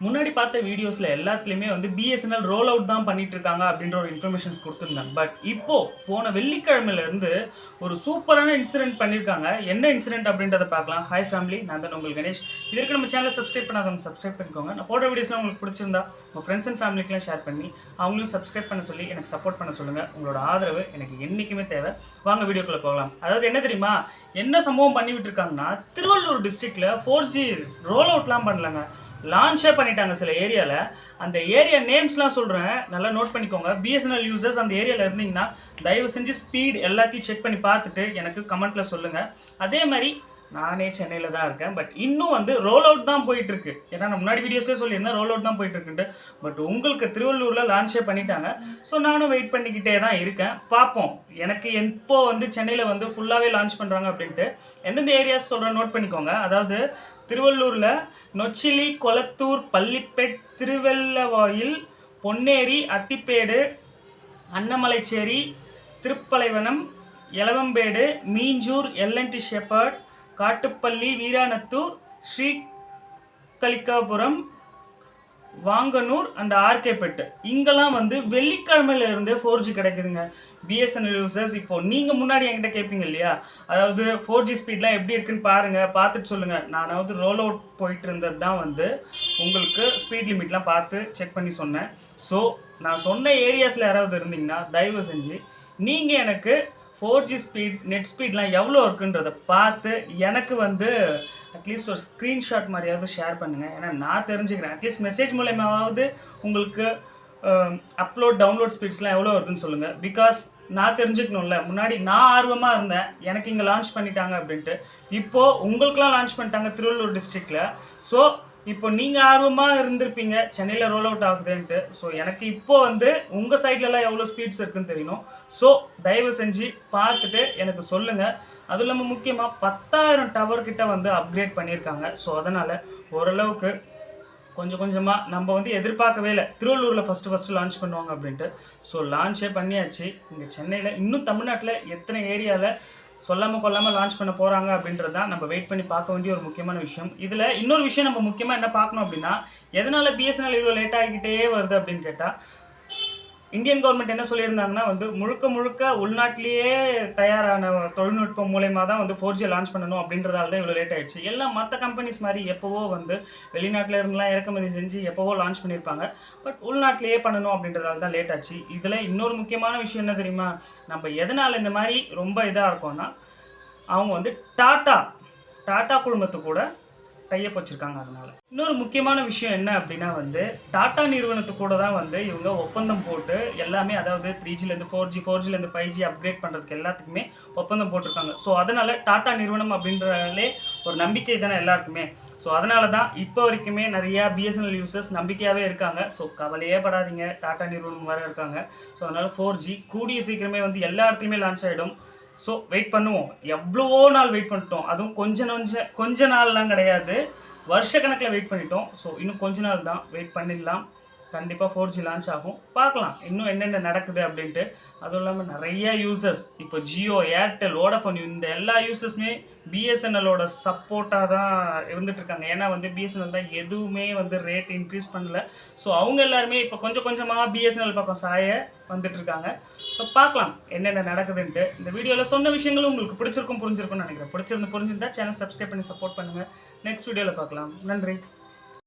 முன்னாடி பார்த்த வீடியோஸ்ல எல்லாத்துலயுமே வந்து பிஎஸ்என்எல் ரோல் அவுட் தான் பண்ணிட்டு இருக்காங்க அப்படின்ற ஒரு இன்ஃபர்மேஷன்ஸ் கொடுத்துருந்தாங்க. பட் இப்போ போன வெள்ளிக்கிழமையில இருந்து ஒரு சூப்பரான இன்சிடென்ட் பண்ணியிருக்காங்க. என்ன இன்சிடென்ட் அப்படின்றத பார்க்கலாம். ஹாய் ஃபேமிலி, நான் தான் உங்கள் கணேஷ். இதற்கு நம்ம சேனலை சப்ஸ்கிரைப் பண்ணாதவங்க சப்ஸ்கிரைப் பண்ணிக்கோங்க. நான் போட்ட வீடியோஸ்லாம் உங்களுக்கு பிடிச்சிருந்தா உங்கள் ஃப்ரெண்ட்ஸ் அண்ட் ஃபேமிலிக்கெலாம் ஷேர் பண்ணி அவங்களும் சப்ஸ்கிரைப் பண்ண சொல்லி எனக்கு சப்போர்ட் பண்ண சொல்லுங்கள். உங்களோட ஆதரவு எனக்கு என்றைக்குமே தேவை. வாங்க வீடியோக்குள்ளே போகலாம். அதாவது என்ன தெரியுமா, என்ன சம்பவம் பண்ணி விட்டுருக்காங்கன்னா, திருவள்ளூர் டிஸ்ட்ரிக்டில் 4G ரோல் அவுட்லாம் பண்ணலங்க, லான்ச்சே பண்ணிட்டாங்க சில ஏரியாவில். அந்த ஏரியா நேம்ஸ்லாம் சொல்கிறேன், நல்லா நோட் பண்ணிக்கோங்க. பிஎஸ்என்எல் யூசர்ஸ் அந்த ஏரியாவில் இருந்தீங்கன்னா தயவு செஞ்சு ஸ்பீட் எல்லாத்தையும் செக் பண்ணி பார்த்துட்டு எனக்கு கமெண்ட்டில் சொல்லுங்கள். அதே மாதிரி நானே சென்னையில் தான் இருக்கேன், பட் இன்னும் வந்து ரோல் அவுட் தான் போயிட்டுருக்கு. ஏன்னா நான் முன்னாடி வீடியோஸ்லேயே சொல்லியிருந்தேன் ரோல் அவுட் தான் போயிட்டுருக்குன்ட்டு. பட் உங்களுக்கு திருவள்ளூரில் லான்ச்சே பண்ணிட்டாங்க. ஸோ நானும் வெயிட் பண்ணிக்கிட்டே தான் இருக்கேன். பார்ப்போம் எனக்கு எப்போ வந்து சென்னையில் வந்து ஃபுல்லாகவே லான்ச் பண்ணுறாங்க அப்படின்ட்டு. எந்தெந்த ஏரியாஸ் சொல்கிறேன் நோட் பண்ணிக்கோங்க. அதாவது திருவள்ளூரில் Nochili, Kolathur, Pallipet, Thiruvellavoyal, Ponneri, Athipedu, Annamalaicheri, Thiruppalaivanam, Elavambedu, Minjur, L and T shipyard, Kattupalli, Veeranathur, Srikalikapuram, Vanganur and RK Pet. இங்கெல்லாம் வந்து வெள்ளிக்கிழமையில இருந்தே 4G கிடைக்குதுங்க. பிஎஸ்என்எல் யூசர்ஸ் இப்போ நீங்கள் முன்னாடி என்கிட்ட கேட்பீங்க இல்லையா, அதாவது 4G ஸ்பீட்லாம் எப்படி இருக்குன்னு பாருங்கள், பார்த்துட்டு சொல்லுங்கள். நானாவது ரோல் அவுட் போயிட்டு இருந்தது தான் வந்து உங்களுக்கு ஸ்பீட் லிமிட்லாம் பார்த்து செக் பண்ணி சொன்னேன். ஸோ நான் சொன்ன ஏரியாஸில் யாராவது இருந்தீங்கன்னா தயவு செஞ்சு நீங்கள் எனக்கு 4G ஸ்பீட் நெட் ஸ்பீட்லாம் எவ்வளோ இருக்குன்றதை பார்த்து எனக்கு வந்து அட்லீஸ்ட் ஒரு ஸ்க்ரீன்ஷாட் மாதிரியாவது ஷேர் பண்ணுங்கள். ஏன்னா நான் தெரிஞ்சுக்கிறேன். அட்லீஸ்ட் மெசேஜ் மூலமாவது உங்களுக்கு டவுன்லோட் ஸ்பீட்ஸ்லாம் எவ்வளோ வருதுன்னு சொல்லுங்கள். பிகாஸ் நான் தெரிஞ்சுக்கணும்ல. முன்னாடி நான் ஆர்வமாக இருந்தேன், எனக்கு இங்கே லான்ச் பண்ணிட்டாங்க அப்படின்ட்டு. இப்போது உங்களுக்குலாம் லான்ச் பண்ணிட்டாங்க திருவள்ளூர் டிஸ்ட்ரிக்டில். ஸோ இப்போ நீங்கள் ஆர்வமாக இருந்திருப்பீங்க சென்னையில் ரோல் அவுட் ஆகுதுன்ட்டு. ஸோ எனக்கு இப்போது வந்து உங்கள் சைட்லலாம் எவ்வளோ ஸ்பீட்ஸ் இருக்குன்னு தெரியணும். ஸோ தயவு செஞ்சு பார்த்துட்டு எனக்கு சொல்லுங்கள். அதுவும் இல்லாமல் முக்கியமாக 10,000 டவர் கிட்ட வந்து அப்கிரேட் பண்ணியிருக்காங்க. ஸோ அதனால் ஓரளவுக்கு கொஞ்சம் கொஞ்சமாக நம்ம வந்து எதிர்பார்க்கவே இல்லை திருவள்ளூரில் ஃபஸ்ட்டு லான்ச் பண்ணுவாங்க அப்படின்ட்டு. ஸோ லான்ச்சே பண்ணியாச்சு. இங்கே சென்னையில் இன்னும் தமிழ்நாட்டில் எத்தனை ஏரியாவில் சொல்லாமல் கொள்ளாமல் லான்ச் பண்ண போகிறாங்க அப்படின்றது தான் நம்ம வெயிட் பண்ணி பார்க்க வேண்டிய ஒரு முக்கியமான விஷயம். இதில் இன்னொரு விஷயம் நம்ம முக்கியமாக என்ன பார்க்கணும் அப்படின்னா, எதனால் பிஎஸ்என்எல் இவ்வளோ லேட் ஆகிக்கிட்டே வருது அப்படின்னு கேட்டால், இந்தியன் கவர்மெண்ட் என்ன சொல்லியிருந்தாங்கன்னா வந்து முழுக்க உள்நாட்டிலேயே தயாரான தொழில்நுட்பம் மூலயமா தான் வந்து 4G லான்ச் பண்ணணும் அப்படின்றதால தான் இவ்வளோ லேட் ஆகிடுச்சு. எல்லாம் மற்ற கம்பெனிஸ் மாதிரி எப்போவோ வந்து வெளிநாட்டில் இருந்துலாம் இறக்குமதி செஞ்சு எப்போவோ லான்ச் பண்ணியிருப்பாங்க. பட் உள்நாட்டிலேயே பண்ணணும் அப்படின்றதால தான் லேட் ஆச்சு. இதில் இன்னொரு முக்கியமான விஷயம் என்ன தெரியுமா, நம்ம எதனால் இந்த மாதிரி ரொம்ப இதாக இருக்கோம்னா, அவங்க வந்து டாட்டா குழுமத்து கூட டைப் வச்சுருக்காங்க. அதனால் இன்னொரு முக்கியமான விஷயம் என்ன அப்படின்னா வந்து டாடா நிறுவனத்து கூட தான் வந்து இவங்க ஒப்பந்தம் போட்டு எல்லாமே, அதாவது 3Gலேருந்து 4G 4Gலேருந்து 5G அப்கிரேட் பண்ணுறதுக்கு எல்லாத்துக்குமே ஒப்பந்தம் போட்டிருக்காங்க. ஸோ அதனால் டாட்டா நிறுவனம் அப்படின்றதாலே ஒரு நம்பிக்கை தானே எல்லாருக்குமே. ஸோ அதனால தான் இப்போ வரைக்குமே நிறையா பிஎஸ்என்எல் யூசர்ஸ் நம்பிக்கையாகவே இருக்காங்க. ஸோ கவலையே படாதீங்க, டாட்டா நிறுவனம் வேறு இருக்காங்க. ஸோ அதனால் 4G கூடிய சீக்கிரமே வந்து எல்லா இடத்துலையுமே லான்ச் ஆகிடும். ஸோ வெயிட் பண்ணுவோம். எவ்வளவோ நாள் வெயிட் பண்ணிட்டோம். அதுவும் கொஞ்ச நாள்லாம் கிடையாது, வருஷக்கணக்கில் வெயிட் பண்ணிட்டோம். ஸோ இன்னும் கொஞ்ச நாள் தான் வெயிட் பண்ணிடலாம். கண்டிப்பாக 4G லான்ச் ஆகும். பார்க்கலாம் இன்னும் என்னென்ன நடக்குது அப்படின்ட்டு. அதுவும் இல்லாமல் நிறைய யூசர்ஸ் இப்போ ஜியோ, ஏர்டெல், வோடஃபோன் இந்த எல்லா யூசர்ஸுமே பிஎஸ்என்எல்லோட சப்போர்ட்டாக தான் இருந்துகிட்ருக்காங்க. ஏன்னா வந்து பிஎஸ்என்எல் தான் எதுவுமே வந்து ரேட் இன்க்ரீஸ் பண்ணல. ஸோ அவங்க எல்லாருமே இப்போ கொஞ்சமாக பிஎஸ்என்எல் பக்கம் சாய வந்துட்டுருக்காங்க. ஸோ பார்க்கலாம் என்னென்ன நடக்குதுன்ட்டு. இந்த வீடியோவில் சொன்ன விஷயங்களும் உங்களுக்கு புரிஞ்சிருக்கும்னு நினைக்கிறேன். புரிஞ்சிருந்தா சேனல் சப்ஸ்கிரைப் பண்ணி சப்போர்ட் பண்ணுங்கள். நெக்ஸ்ட் வீடியோவில் பார்க்கலாம். நன்றி.